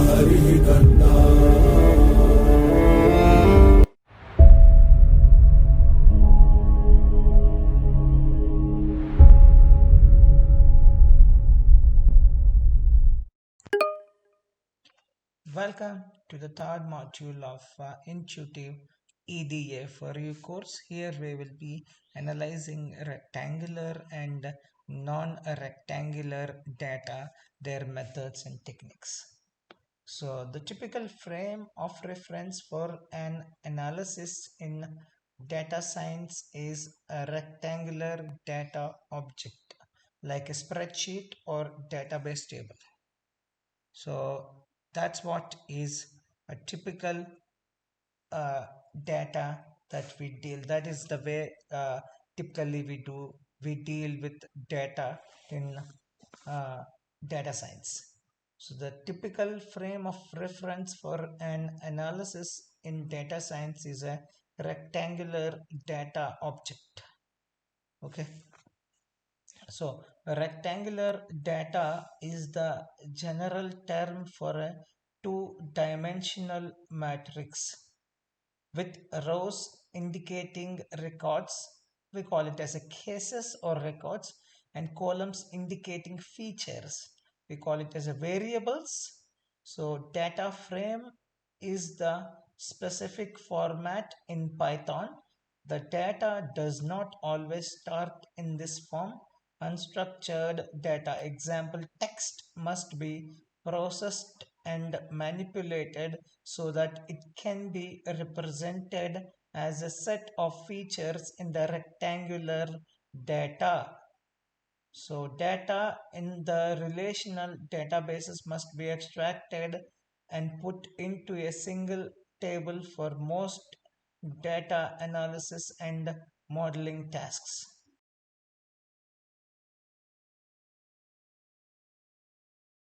हरिः कन्ना। Welcome to the third module of Intuitive EDA for you course. Here we will be analyzing rectangular and non-rectangular data, their methods and techniques. So the typical frame of reference for an analysis in data science is a rectangular data object like a spreadsheet or database table. So that's what is a typical uh, data that we deal. That is the way typically we deal with data in uh, data science. So the typical frame of reference for an analysis in data science is a rectangular data object. Okay. So rectangular data is the general term for a two-dimensional matrix with rows indicating records. We call it as a cases or records, and columns indicating features. We call it as a variables. So data frame is the specific format in Python. The data does not always start in this form. Unstructured data, example text, must be processed and manipulated so that it can be represented as a set of features in the rectangular data. So data in the relational databases must be extracted and put into a single table for most data analysis and modeling tasks.